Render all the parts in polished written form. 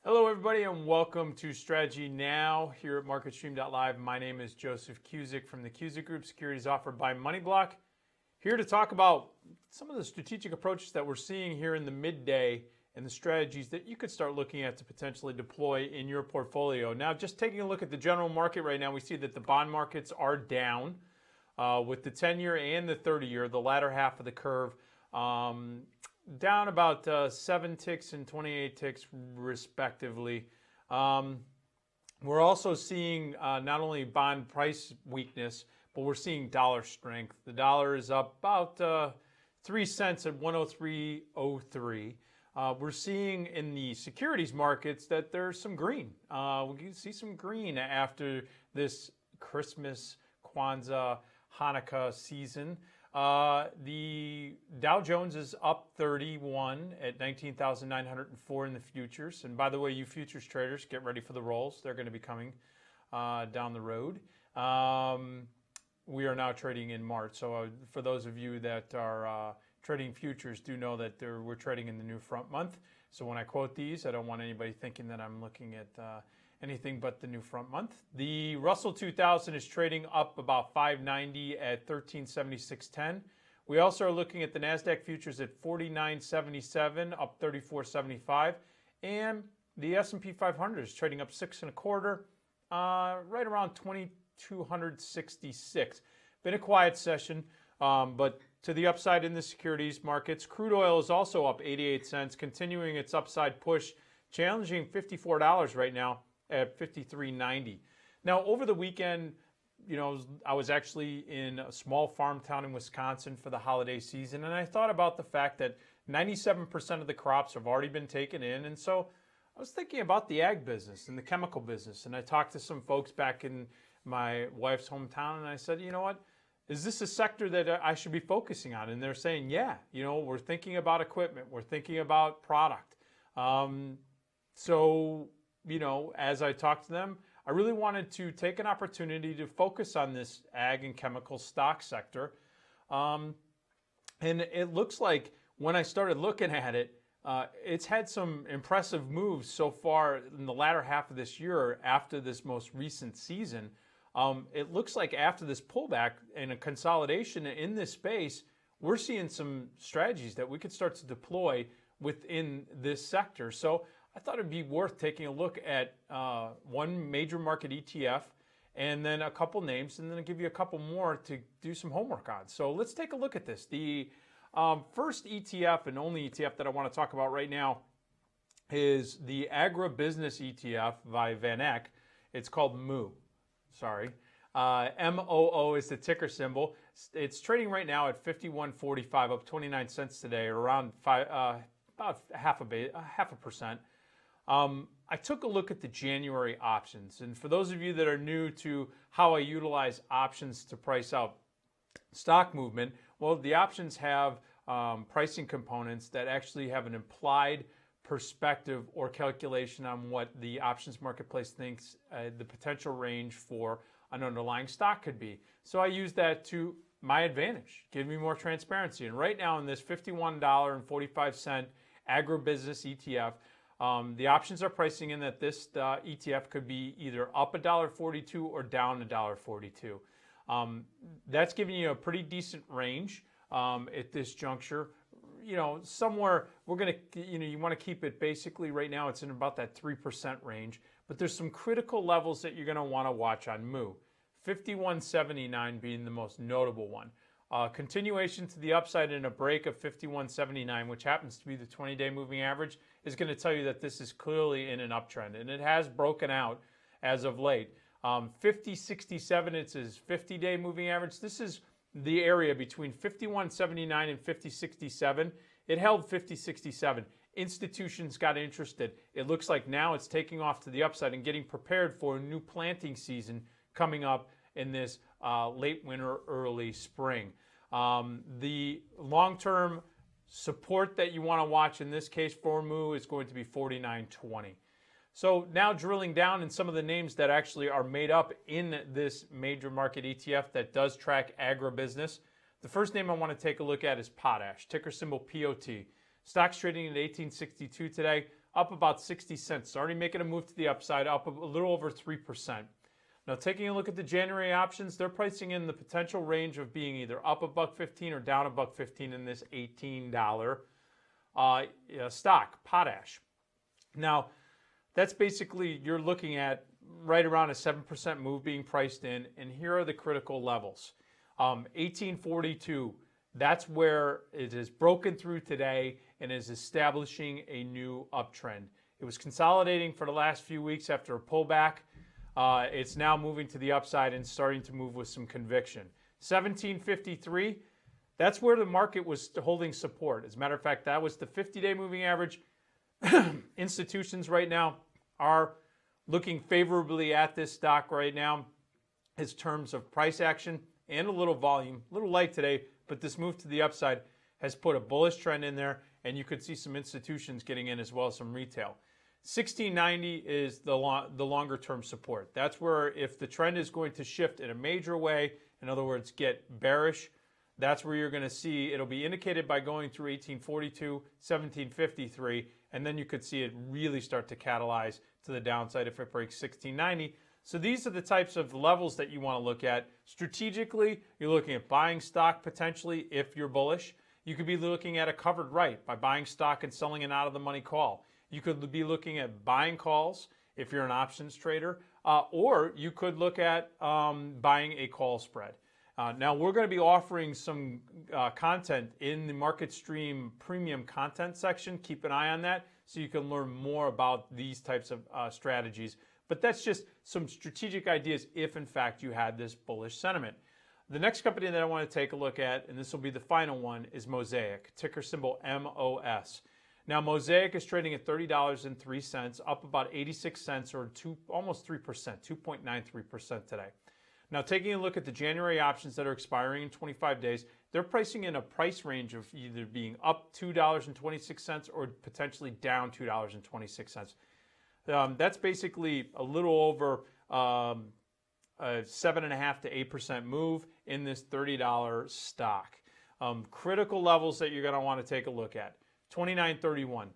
Hello, everybody, and welcome to Strategy Now here at MarketStream.live. My name is Joseph Cusick from the Cusick Group, securities offered by MoneyBlock. Here to talk about some of the strategic approaches that we're seeing here in the midday and the strategies that you could start looking at to potentially deploy in your portfolio. Now, just taking a look at the general market right now, we see that the bond markets are down with the 10-year and the 30-year, the latter half of the curve. Down about 7 ticks and 28 ticks respectively. We're also seeing not only bond price weakness, but we're seeing dollar strength. The dollar is up about 3 cents at 103.03. We're seeing in the securities markets that there's some green. We can see some green after this Christmas, Kwanzaa, Hanukkah season. The Dow Jones is up 31 at 19,904 in the futures. And by the way, you futures traders, get ready for the rolls. They're going to be coming down the road. We are now trading in March. So for those of you that are trading futures, do know that we're trading in the new front month. So when I quote these, I don't want anybody thinking that I'm looking at anything but the new front month. The Russell 2000 is trading up about 590 at 1376.10. We also are looking at the NASDAQ futures at 49.77, up 34.75. And the S&P 500 is trading up 6 1/4, right around 2266. Been a quiet session, but to the upside in the securities markets. Crude oil is also up 88 cents, continuing its upside push, challenging $54 right now at 53.90. Now, over the weekend, I was actually in a small farm town in Wisconsin for the holiday season, and I thought about the fact that 97% of the crops have already been taken in, and so I was thinking about the ag business and the chemical business, and I talked to some folks back in my wife's hometown, and I said, you know what, is this a sector that I should be focusing on? And they're saying, yeah, we're thinking about equipment, we're thinking about product. As I talked to them, I really wanted to take an opportunity to focus on this ag and chemical stock sector. And it looks like when I started looking at it, it's had some impressive moves so far in the latter half of this year after this most recent season. It looks like after this pullback and a consolidation in this space, we're seeing some strategies that we could start to deploy within this sector. So I thought it'd be worth taking a look at one major market ETF and then a couple names, and then I'll give you a couple more to do some homework on. So let's take a look at this. The first ETF and only ETF that I want to talk about right now is the Agribusiness ETF by Van Eck. It's called MOO. MOO is the ticker symbol. It's trading right now at 51.45, up 29 cents today, around about half a percent. I took a look at the January options, and for those of you that are new to how I utilize options to price out stock movement, well, the options have pricing components that actually have an implied perspective or calculation on what the options marketplace thinks the potential range for an underlying stock could be. So I use that to my advantage, give me more transparency. And right now in this $51.45 agribusiness ETF, the options are pricing in that this ETF could be either up $1.42 or down $1.42. That's giving you a pretty decent range at this juncture. Somewhere we're going to, you want to keep it basically right now, it's in about that 3% range. But there's some critical levels that you're going to want to watch on MOO. 51.79 being the most notable one. Continuation to the upside in a break of 51.79, which happens to be the 20-day moving average, is going to tell you that this is clearly in an uptrend, and it has broken out as of late. 50.67, it's his 50-day moving average. This is the area between 51.79 and 50.67. It held 50.67. Institutions got interested. It looks like now it's taking off to the upside and getting prepared for a new planting season coming up in this late winter, early spring. The long-term support that you want to watch in this case for MOO is going to be 49.20. So now drilling down in some of the names that actually are made up in this major market ETF that does track agribusiness. The first name I want to take a look at is Potash, ticker symbol POT. Stock's trading at 1862 today, up about 60 cents. It's already making a move to the upside, up a little over 3%. Now, taking a look at the January options, they're pricing in the potential range of being either up $1.15 or down $1.15 in this $18 stock, potash. Now, that's basically, you're looking at right around a 7% move being priced in, and here are the critical levels. 1842, that's where it is broken through today and is establishing a new uptrend. It was consolidating for the last few weeks after a pullback. It's now moving to the upside and starting to move with some conviction. 1753, that's where the market was holding support. As a matter of fact, that was the 50-day moving average. Institutions right now are looking favorably at this stock right now in terms of price action and a little volume. A little light today, but this move to the upside has put a bullish trend in there, and you could see some institutions getting in as well as some retail. 1690 is the longer term support. That's where if the trend is going to shift in a major way, in other words, get bearish, that's where you're going to see it'll be indicated by going through 1842, 1753, and then you could see it really start to catalyze to the downside if it breaks 1690. So these are the types of levels that you want to look at. Strategically, you're looking at buying stock potentially if you're bullish. You could be looking at a covered right by buying stock and selling an out of the money call. You could be looking at buying calls if you're an options trader, or you could look at buying a call spread. Now, we're going to be offering some content in the MarketStream premium content section. Keep an eye on that so you can learn more about these types of strategies. But that's just some strategic ideas if, in fact, you had this bullish sentiment. The next company that I want to take a look at, and this will be the final one, is Mosaic, ticker symbol MOS. Now, Mosaic is trading at $30.03, up about 86 cents or almost 3%, 2.93% today. Now, taking a look at the January options that are expiring in 25 days, they're pricing in a price range of either being up $2.26 or potentially down $2.26. That's basically a little over a 7.5% to 8% move in this $30 stock. Critical levels that you're going to want to take a look at. 29.31.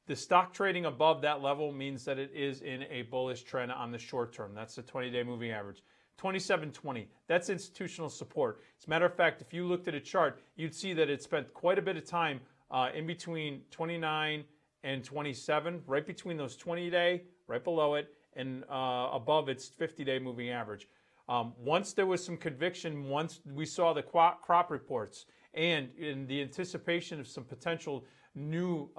The stock trading above that level means that it is in a bullish trend on the short term. That's the 20-day moving average. 27.20. That's institutional support. As a matter of fact, if you looked at a chart, you'd see that it spent quite a bit of time in between 29 and 27, right between those 20-day, right below it, and above its 50-day moving average. Once there was some conviction, once we saw the crop reports, and in the anticipation of some potential new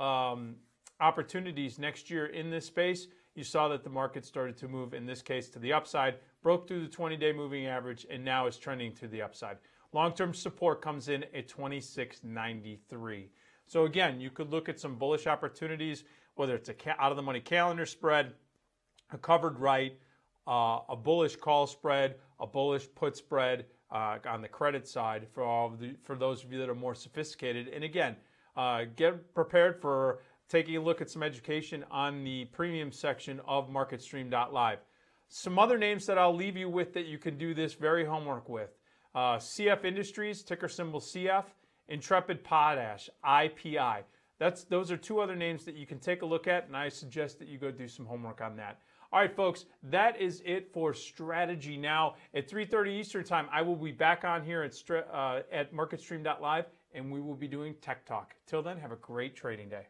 opportunities next year in this space, you saw that the market started to move, in this case, to the upside, broke through the 20-day moving average, and now is trending to the upside. Long-term support comes in at 26.93. So again, you could look at some bullish opportunities, whether it's a out-of-the-money calendar spread, a covered right, a bullish call spread, a bullish put spread, on the credit side for those of you that are more sophisticated. And again, get prepared for taking a look at some education on the premium section of MarketStream.live. Some other names that I'll leave you with that you can do this very homework with. CF Industries, ticker symbol CF, Intrepid Potash, IPI. Those are two other names that you can take a look at, and I suggest that you go do some homework on that. All right, folks, that is it for Strategy Now. At 3:30 Eastern Time, I will be back on here at MarketStream.live, and we will be doing Tech Talk. Till then, have a great trading day.